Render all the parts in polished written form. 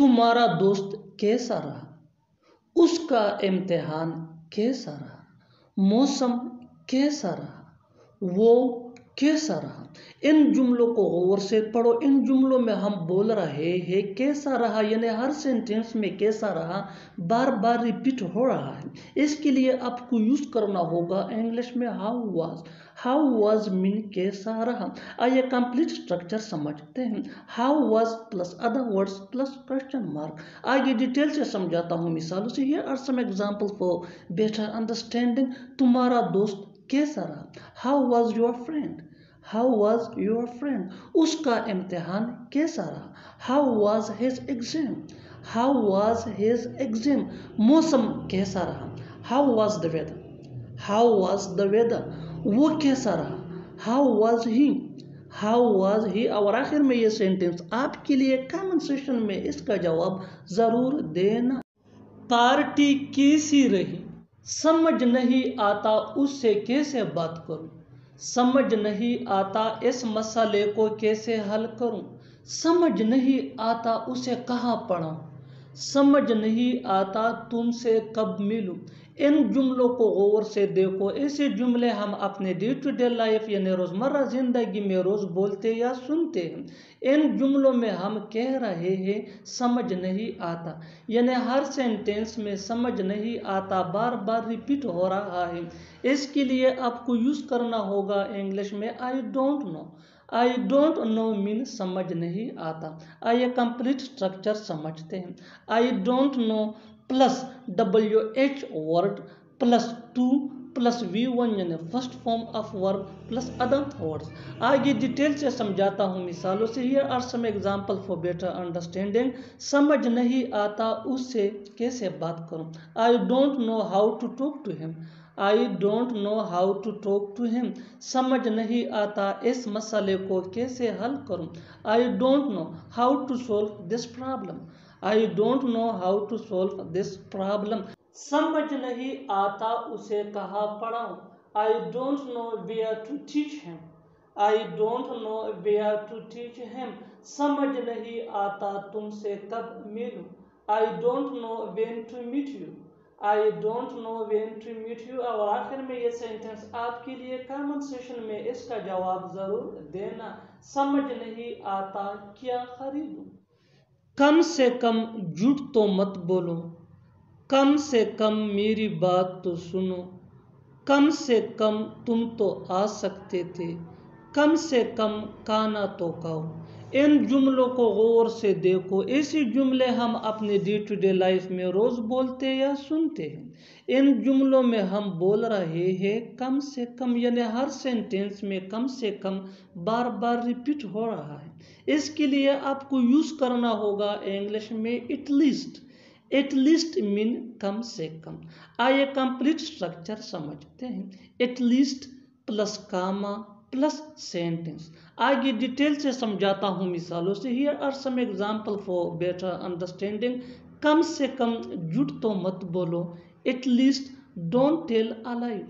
तुम्हारा दोस्त कैसा रहा, उसका इम्तिहान कैसा रहा, मौसम कैसा रहा, वो कैसा रहा। इन जुमलों को गौर से पढ़ो। इन जुमलों में हम बोल रहे हैं कैसा रहा, यानी हर सेंटेंस में कैसा रहा बार बार रिपीट हो रहा है। इसके लिए आपको यूज करना होगा इंग्लिश में how was. How was mean कैसा रहा। आइए कंप्लीट स्ट्रक्चर समझते हैं। How was plus other words plus question mark. आगे डिटेल से समझाता हूँ मिसालों से। Here are some example for better understanding. तुम्हारा दोस्त कैसा रहा। How was your friend. How was your friend. उसका इम्तिहान कैसा रहा। How was his exam. How was his exam. मौसम कैसा रहा। How was the weather. How was the weather. वो कैसा रहा। How was he. How was he. और आखिर में ये सेंटेंस आपके लिए कमेंट सेक्शन में इसका जवाब जरूर देना। पार्टी कैसी रही। समझ नहीं आता उससे कैसे बात करूं। समझ नहीं आता इस मसले को कैसे हल करूं। समझ नहीं आता उसे कहाँ पढ़ूं। समझ नहीं आता तुमसे कब मिलूं। इन जुमलों को गौर से देखो। ऐसे जुमले हम अपने डे टू डे लाइफ यानी रोज़मर्रा ज़िंदगी में रोज़ बोलते या सुनते हैं। इन जुमलों में हम कह रहे हैं समझ नहीं आता, यानी हर सेंटेंस में समझ नहीं आता बार बार रिपीट हो रहा है। इसके लिए आपको यूज़ करना होगा इंग्लिश में I don't know. I don't know mean समझ नहीं आता। आइए कंप्लीट स्ट्रक्चर समझते हैं। I don't know plus WH word plus to plus V1 यानी first form of verb plus other words. आगे डिटेल से समझाता हूँ मिसालों से। Here are some example for better understanding. समझ नहीं आता उससे कैसे बात करूँ। I don't know how to talk to him. I don't know how to talk to him. समझ नहीं आता इस मसले को कैसे हल करूं। I don't know how to solve this problem. I don't know how to solve this problem. समझ नहीं आता उसे कहाँ पढ़ाऊं। I don't know where to teach him. I don't know where to teach him. समझ नहीं आता तुमसे कब मिलूं। I don't know when to meet you. I don't know when to meet you. और आखिर में ये सेंटेंस आपके लिए कमेंट सेक्शन में इसका जवाब जरूर देना। समझ नहीं आता क्या खरीदूं। कम से कम झूठ तो मत बोलो। कम से कम मेरी बात तो सुनो। कम से कम तुम तो आ सकते थे। कम से कम खाना तो खाओ। इन जुमलों को गौर से देखो। ऐसे जुमले हम अपने डे टू डे लाइफ में रोज़ बोलते या सुनते हैं। इन जुमलों में हम बोल रहे हैं कम से कम, यानी हर सेंटेंस में कम से कम बार बार रिपीट हो रहा है। इसके लिए आपको यूज़ करना होगा इंग्लिश में एटलीस्ट। एटलीस्ट मीन कम से कम। आइए कंप्लीट स्ट्रक्चर समझते हैं। At least plus comma plus sentence. आगे डिटेल से समझाता हूँ मिसालों से। Here are some example for better understanding. कम से कम झूठ तो मत बोलो। At least don't tell a lie.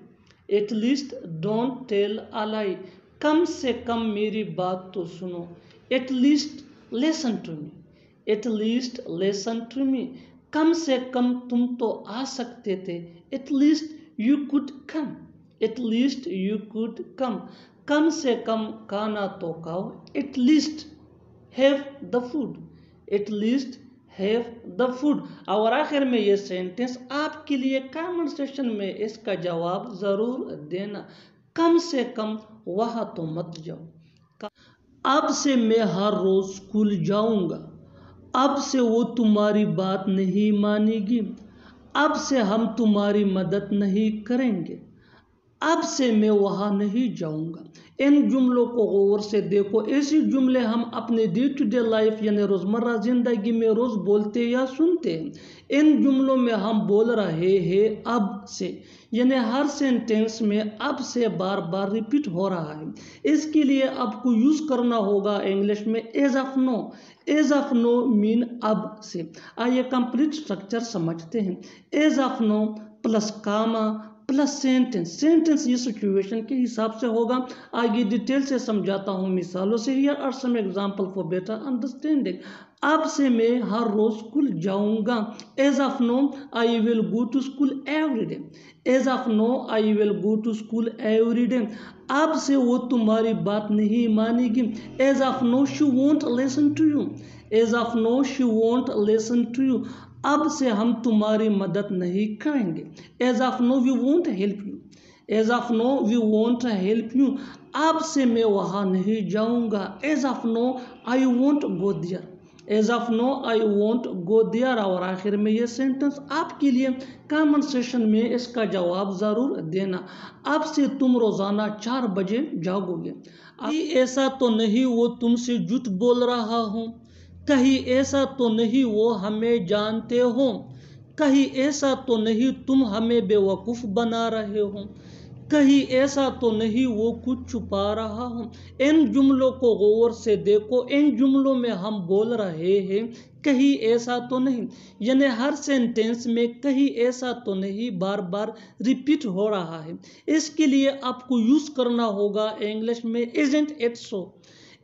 At least don't tell a lie. कम से कम मेरी बात तो सुनो। At least listen to me. At least listen to me. कम से कम तुम तो आ सकते थे। At least you could come. At least you could कम। कम से कम खाना तो खाओ। At least have the food. At least have the food. और आखिर में ये सेंटेंस आपके लिए कमेंट सेक्शन में इसका जवाब जरूर देना। कम से कम वहां तो मत जाओ। अब से मैं हर रोज स्कूल जाऊंगा। अब से वो तुम्हारी बात नहीं मानेगी। अब से हम तुम्हारी मदद नहीं करेंगे। अब से मैं वहाँ नहीं जाऊँगा। इन जुमलों को गौर से देखो। ऐसे जुमले हम अपने डे टू डे लाइफ यानी रोज़मर्रा ज़िंदगी में रोज़ बोलते या सुनते हैं। इन जुमलों में हम बोल रहे हैं अब से, यानी हर सेंटेंस में अब से बार बार रिपीट हो रहा है। इसके लिए आपको यूज़ करना होगा इंग्लिश में as of now. As of now mean अब से। आइए कंप्लीट स्ट्रक्चर समझते हैं। As of now plus comma plus sentence. Sentence ये सिचुएशन के हिसाब से होगा। आगे डिटेल से समझाता हूँ मिसालों से। Here are some example for better understanding. अब से मैं हर रोज स्कूल जाऊंगा। As of now I will go to school every day. As of now I will go to school every day. अब से वो तुम्हारी बात नहीं मानेगी। As of now she won't listen to you. As of now she won't listen to you. अब से हम तुम्हारी मदद नहीं करेंगे। As of now we won't help you. As of now we won't help you. अब से मैं वहाँ नहीं जाऊँगा। As of now I won't go there. As of now I won't go there. और आखिर में ये सेंटेंस आपके लिए कमेंट सेशन में इसका जवाब ज़रूर देना। अब से तुम रोज़ाना 4 बजे जागोगे। कहीं ऐसा तो नहीं वो तुमसे झूठ बोल रहा हो। कहीं ऐसा तो नहीं वो हमें जानते हो। कहीं ऐसा तो नहीं तुम हमें बेवकूफ़ बना रहे हो। कहीं ऐसा तो नहीं वो कुछ छुपा रहा हो। इन जुमलों को गौर से देखो। इन जुमलों में हम बोल रहे हैं कहीं ऐसा तो नहीं, यानी हर सेंटेंस में कहीं ऐसा तो नहीं बार बार रिपीट हो रहा है। इसके लिए आपको यूज़ करना होगा इंग्लिश में isn't it so.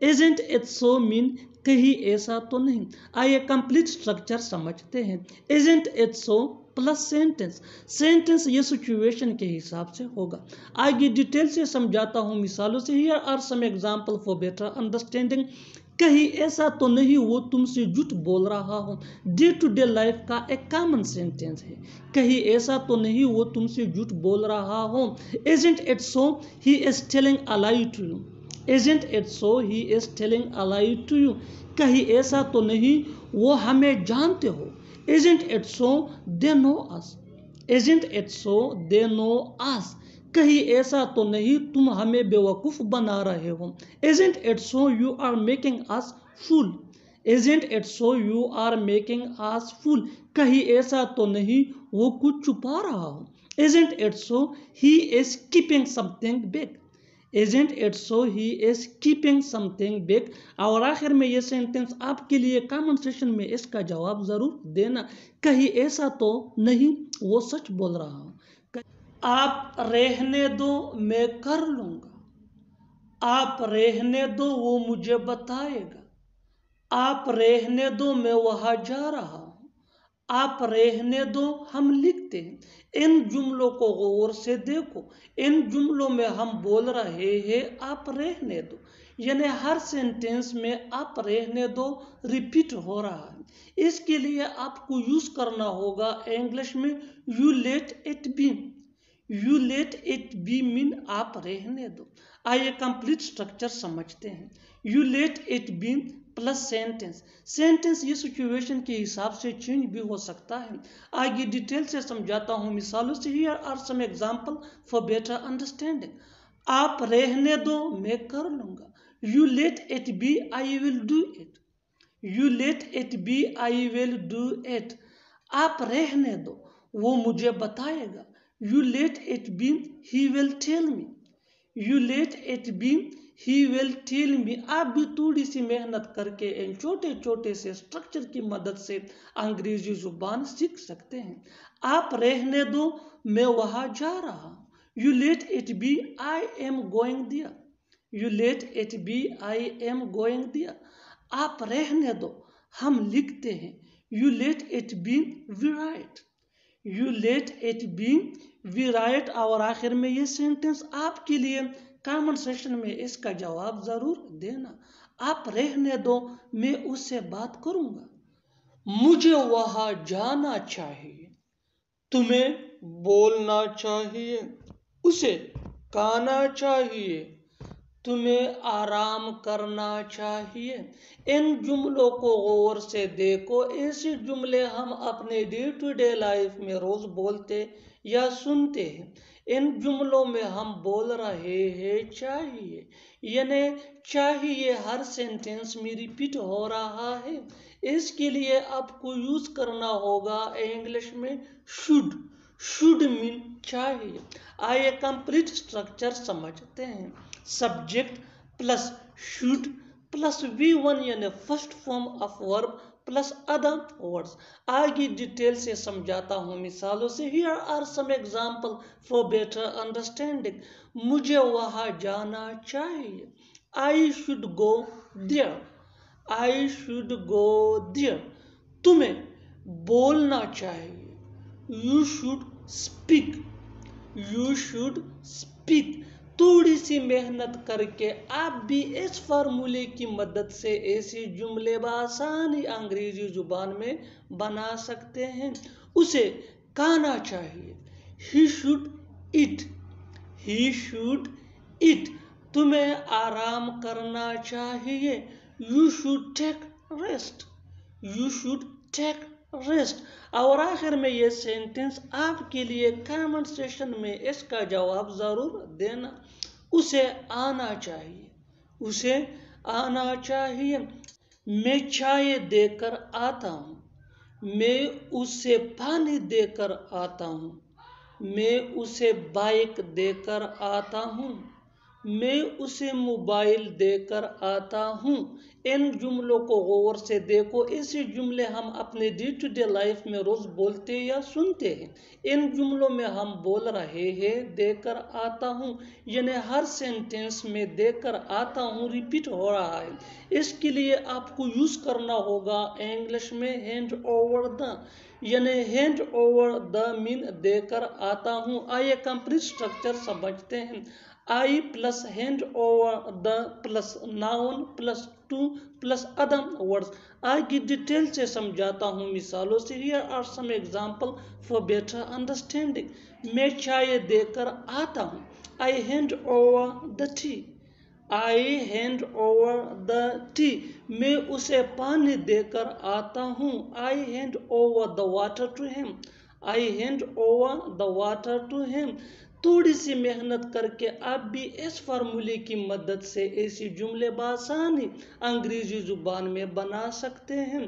Isn't it so mean कहीं ऐसा तो नहीं। आइए कंप्लीट स्ट्रक्चर समझते हैं। Isn't it so plus sentence. Sentence ये सिचुएशन के हिसाब से होगा। आगे डिटेल से समझाता हूँ मिसालों से। Here are some example for better understanding. कहीं ऐसा तो नहीं वो तुमसे झूठ बोल रहा हो। डे टू डे लाइफ का एक कॉमन सेंटेंस है। कहीं ऐसा तो नहीं वो तुमसे झूठ बोल रहा हो। Isn't it so he is telling a lie to you. Isn't it so he is telling a lie to you। कहीं ऐसा तो नहीं वो हमें जानते हो। Isn't it so they know us। Isn't it so they know us। कहीं ऐसा तो नहीं तुम हमें बेवकूफ़ बना रहे हो। Isn't it so you are making us fool। Isn't it so you are making us fool। कहीं ऐसा तो नहीं वो कुछ छुपा रहा हो। Isn't it so he is keeping something big। Isn't it so he is keeping something big। और आखिर में ये सेंटेंस आपके लिए कमेंट सेशन में इसका जवाब ज़रूर देना। कहीं ऐसा तो नहीं वो सच बोल रहा हूँ। आप रहने दो मैं कर लूँगा। आप रहने दो वो मुझे बताएगा। आप रहने दो मैं वहाँ जा रहा हूँ। आप रहने दो हम लिखते हैं। इन जुमलों को गौर से देखो। इन जुमलों में हम बोल रहे हैं आप रहने दो, यानी हर सेंटेंस में आप रहने दो रिपीट हो रहा है। इसके लिए आपको यूज करना होगा इंग्लिश में you let it B. You let it B mean आप रहने दो। आइए कंप्लीट स्ट्रक्चर समझते हैं। You let it B plus sentence. Sentence ये सिचुएशन के हिसाब से चेंज भी हो सकता है। आगे डिटेल से समझाता हूँ मिसालों से। Here are some example for better understanding. आप रहने दो मैं कर लूँगा। You let it be I will do it. You let it be I will do it. आप रहने दो वो मुझे बताएगा। You let it be he will tell me. You let it be he will tell me. आप भी थोड़ी सी मेहनत करके इन छोटे छोटे से स्ट्रक्चर की मदद से अंग्रेजी जुबान सीख सकते हैं। आप रहने दो मैं वहाँ जा रहा हूँ। You let it be I am going there. You let it be I am going there. आप रहने दो हम लिखते हैं। You let it be we write. You let it be we write. और आखिर में ये सेंटेंस आपके लिए कमेंट सेशन में इसका जवाब जरूर देना। आप रहने दो मैं उससे बात करूंगा। मुझे वहां जाना चाहिए। तुम्हें बोलना चाहिए। उसे खाना चाहिए। तुम्हें आराम करना चाहिए। इन जुमलों को गौर से देखो। ऐसे जुमले हम अपने डे टू डे लाइफ में रोज बोलते या सुनते हैं। इन जुमलों में हम बोल रहे हैं चाहिए, यानी चाहिए हर सेंटेंस में रिपीट हो रहा है। इसके लिए आपको यूज करना होगा इंग्लिश में शुड। शुड मीन चाहिए। आइए कंप्लीट स्ट्रक्चर समझते हैं। Subject plus should plus V1 यानी first form of verb plus other words. आगे डिटेल से समझाता हूँ मिसालों से। Here are some example for better understanding. मुझे वहाँ जाना चाहिए। I should go there. I should go there, तुम्हें बोलना चाहिए। You should speak, you should speak. थोड़ी सी मेहनत करके आप भी इस फार्मूले की मदद से ऐसे जुमले बआसानी अंग्रेजी जुबान में बना सकते हैं। उसे खाना चाहिए, he should eat, he should eat. तुम्हें आराम करना चाहिए, you should take rest, you should take rest. और आखिर में ये सेंटेंस आपके लिए कमेंट सेशन में इसका जवाब जरूर देना। उसे आना चाहिए, उसे आना चाहिए। मैं चाय देकर आता हूँ, मैं उसे पानी देकर आता हूँ, मैं उसे बाइक देकर आता हूँ, मैं उसे मोबाइल देकर आता हूँ। इन जुमलों को गौर से देखो। ऐसे जुमले हम अपने डे टू डे लाइफ में रोज बोलते या सुनते हैं। इन जुमलों में हम बोल रहे हैं देकर आता हूँ, यानी हर सेंटेंस में देकर आता हूँ रिपीट हो रहा है। इसके लिए आपको यूज करना होगा इंग्लिश में हैंड ओवर द, यानी हैंड ओवर द मीन देकर आता हूँ। आइए कंप्लीट स्ट्रक्चर समझते हैं। I plus hand over the plus noun plus to plus other words. आगे डिटेल से समझाता हूँ मिसालों से। Here are some example for better understanding. मैं चाय देकर आता हूँ, I hand over the tea, I hand over the tea. मैं उसे पानी देकर आता हूँ, I hand over the water to him, I hand over the water to him. थोड़ी सी मेहनत करके आप भी इस फार्मूले की मदद से ऐसी जुमले बआसानी अंग्रेजी जुबान में बना सकते हैं।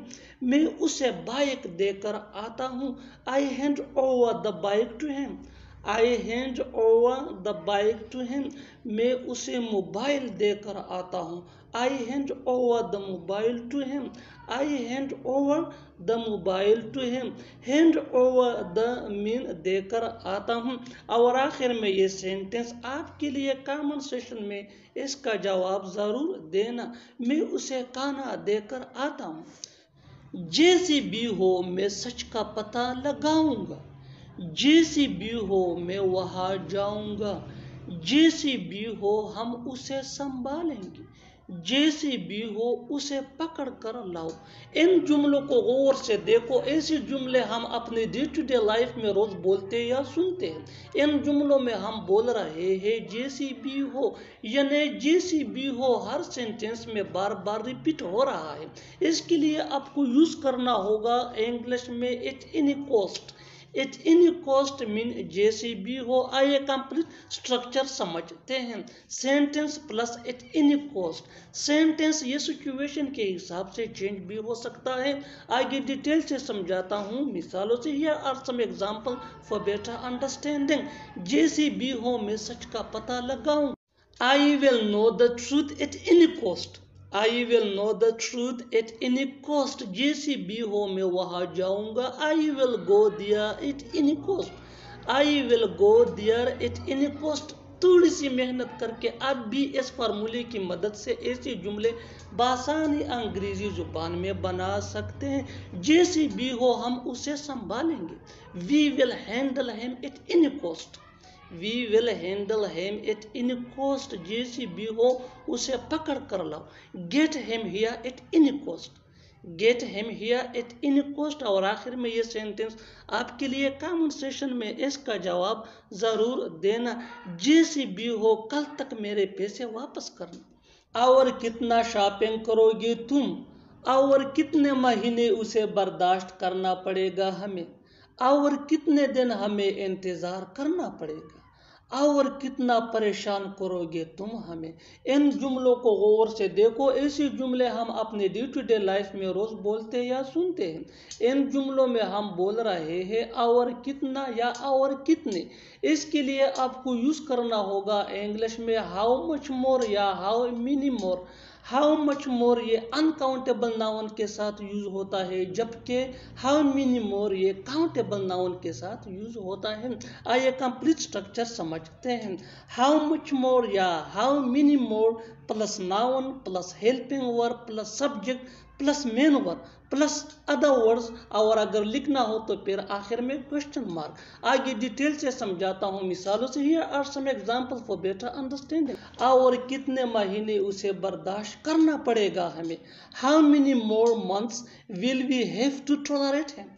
मैं उसे बाइक देकर आता हूँ, I hand over the bike to him, I hand over the bike to him. मैं उसे मोबाइल देकर आता हूँ, I hand over the mobile to him, I hand over the mobile to him. Hand over the mean देकर आता हूँ। और आखिर में ये सेंटेंस आपके लिए कमेंट सेशन में इसका जवाब जरूर देना। मैं उसे खाना देकर आता हूँ। जैसी भी हो मैं सच का पता लगाऊंगा, जैसी भी हो मैं वहां जाऊंगा, जैसी भी हो हम उसे संभालेंगे, जैसी भी हो उसे पकड़ कर लाओ। इन जुमलों को गौर से देखो। ऐसे जुमले हम अपने डे टू डे लाइफ में रोज बोलते या सुनते हैं। इन जुमलों में हम बोल रहे हैं जैसी भी हो, यानी जैसी भी हो हर सेंटेंस में बार बार रिपीट हो रहा है। इसके लिए आपको यूज करना होगा इंग्लिश में eight any cost. Eight any cost mean जैसी भी हो। आइए कंप्लीट स्ट्रक्चर समझते हैं। Sentence plus eight any cost. Sentence ये सिचुएशन के हिसाब से चेंज भी हो सकता है। आगे डिटेल से समझाता हूँ मिसालों से। Here are some example for better understanding. जैसी भी हो मैं सच का पता लगाऊं, I will know the truth at any cost, I will know the truth at any cost. जैसी भी हो मैं वहां जाऊंगा, I will go there at any cost, I will go there at any cost. थोड़ी सी मेहनत करके आप भी इस फार्मूले की मदद से ऐसे जुमले बआसानी अंग्रेजी जुबान में बना सकते हैं। जैसी भी हो हम उसे संभालेंगे, we will handle him at any cost, we will handle him at any cost. जैसी भी हो उसे पकड़ कर लाओ, get him here at any cost, get him here at any cost. और आखिर में ये सेंटेंस आपके लिए कमेंट सेशन में इसका जवाब जरूर देना। जैसी भी हो कल तक मेरे पैसे वापस करना। और कितना शॉपिंग करोगे तुम, और कितने महीने उसे बर्दाश्त करना पड़ेगा हमें, और कितने दिन हमें इंतजार करना पड़ेगा, और कितना परेशान करोगे तुम हमें। इन जुमलों को गौर से देखो। ऐसे जुमले हम अपने डे टू डे लाइफ में रोज बोलते या सुनते हैं। इन जुमलों में हम बोल रहे हैं और कितना या और कितने। इसके लिए आपको यूज करना होगा इंग्लिश में हाउ मच मोर या how many more. How much मोर ये अनकाउंटेबल नाउन के साथ यूज होता है, जबकि हाउ मेनी मोर ये काउंटेबल नाउन के साथ यूज होता है। आइए कंप्लीट स्ट्रक्चर समझते हैं। हाउ मच मोर या how many more plus noun plus helping verb plus subject plus main verb plus other words, और अगर लिखना हो तो फिर आखिर में क्वेश्चन मार्क। आगे डिटेल से समझाता हूँ मिसालों से। Here are some example for better understanding. और कितने महीने उसे बर्दाश्त करना पड़ेगा हमें। How many more months will we have to tolerate him.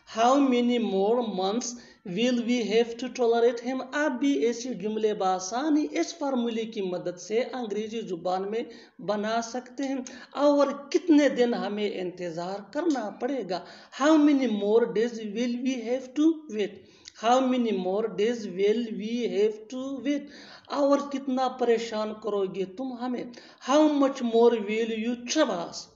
How many more months will we have to tolerate him. आप भी ऐसे जुमले बासानी इस फार्मूले की मदद से अंग्रेजी जुबान में बना सकते हैं। और कितने दिन हमें इंतजार करना पड़ेगा। How many more days will we have to wait. How many more days will we have to wait. और कितना परेशान करोगे तुम हमें। How much more will you trouble us.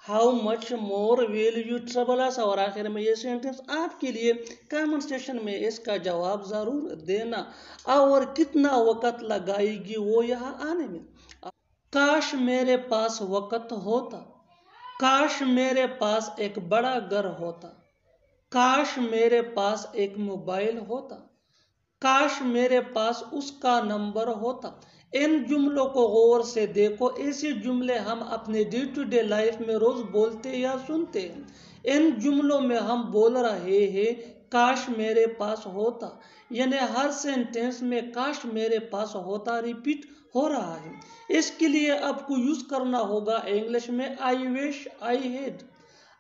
How much more will you trouble us. और आखिर में ये सेंटेंस आपके लिए कमेंट सेक्शन में इसका जवाब जरूर देना। और कितना वक्त लगाएगी वो यहाँ आने में। काश मेरे पास वक्त होता। काश मेरे पास एक बड़ा घर होता। काश मेरे पास एक मोबाइल होता। काश मेरे पास उसका नंबर होता। इन जुमलों को गौर से देखो। ऐसे जुमले हम अपने डे टू डे लाइफ में रोज बोलते या सुनते हैं। इन जुमलों में हम बोल रहे हैं काश मेरे पास होता, यानी हर सेंटेंस में काश मेरे पास होता रिपीट हो रहा है। इसके लिए आपको यूज करना होगा इंग्लिश में I wish I had.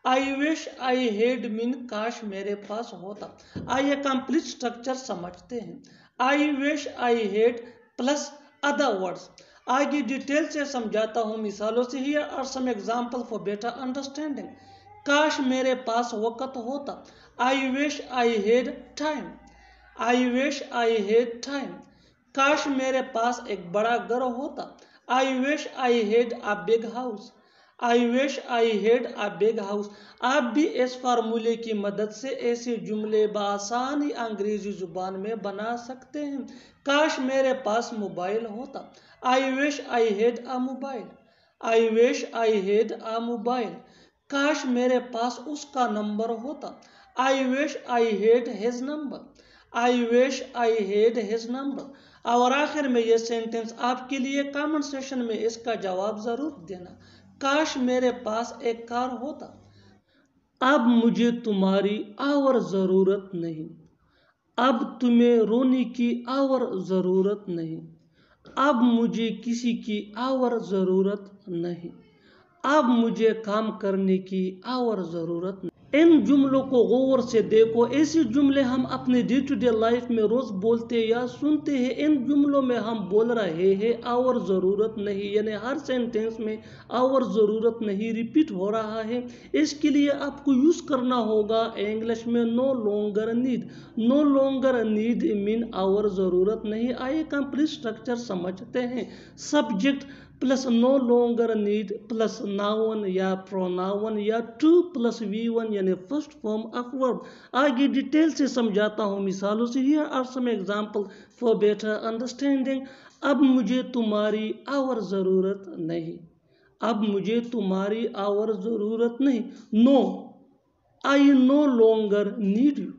I wish I had mean काश मेरे पास होता। आइए कंप्लीट स्ट्रक्चर समझते हैं। I wish I had plus other words. आगे डिटेल से समझाता हूँ मिसालों से। Here are some example for better understanding. काश मेरे पास वक्त होता। I wish I had time. I wish I had time. काश मेरे पास एक बड़ा घर होता। I wish I had a big house. I wish I had a big house. आप भी इस फार्मूले की मदद से ऐसे जुमले बआसानी अंग्रेजी जुबान में बना सकते हैं। काश मेरे पास मोबाइल होता। I wish I had a mobile. I wish I had a mobile. काश मेरे पास उसका नंबर होता। I wish I had his number. I wish I had his number. और आखिर में ये सेंटेंस आपके लिए कमेंट सेक्शन में इसका जवाब जरूर देना। काश मेरे पास एक कार होता। अब मुझे तुम्हारी और जरूरत नहीं। अब तुम्हें रोने की और जरूरत नहीं। अब मुझे किसी की और जरूरत नहीं। अब मुझे काम करने की और जरूरत नहीं। इन जुमलों को गौर से देखो। ऐसे जुमले हम अपने डे टू डे लाइफ में रोज बोलते या सुनते हैं। इन जुमलों में हम बोल रहे हैं और ज़रूरत नहीं, यानी हर सेंटेंस में और ज़रूरत नहीं रिपीट हो रहा है। इसके लिए आपको यूज़ करना होगा इंग्लिश में no longer need. No longer need mean और ज़रूरत नहीं। आइए कंप्लीट स्ट्रक्चर समझते हैं। Subject plus no longer need plus noun या प्रोनाउन या टू प्लस V1 यानी फर्स्ट फॉर्म ऑफ वर्ब। आगे डिटेल से समझाता हूँ मिसालों से। Here are some example for better understanding. अब मुझे तुम्हारी और ज़रूरत नहीं। अब मुझे तुम्हारी और ज़रूरत नहीं। Now I no longer need you.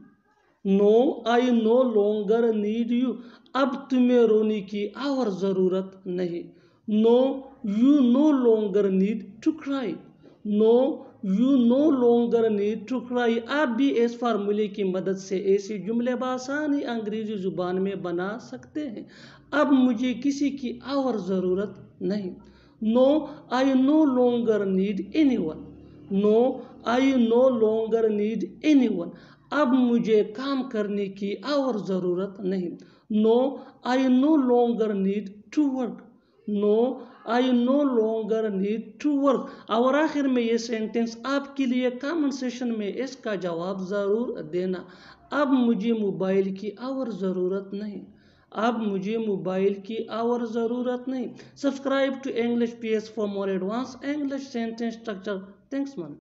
Now I no longer need you. अब तुम्हें रोने की और ज़रूरत नहीं। Now you no longer need to cry. Now you no longer need to cry. आप भी इस फार्मूले की मदद से ऐसे जुमले बासानी अंग्रेजी जुबान में बना सकते हैं। अब मुझे किसी की और ज़रूरत नहीं। Now I no longer need anyone. Now I no longer need anyone. अब मुझे काम करने की और ज़रूरत नहीं। Now I no longer need to work. Now I no longer need to work. और आखिर में ये सेंटेंस आपके लिए कमेंट सेक्शन में इसका जवाब ज़रूर देना। अब मुझे मोबाइल की और ज़रूरत नहीं। अब मुझे मोबाइल की और ज़रूरत नहीं। Subscribe to English PS for more advance English sentence structure. Thanks man.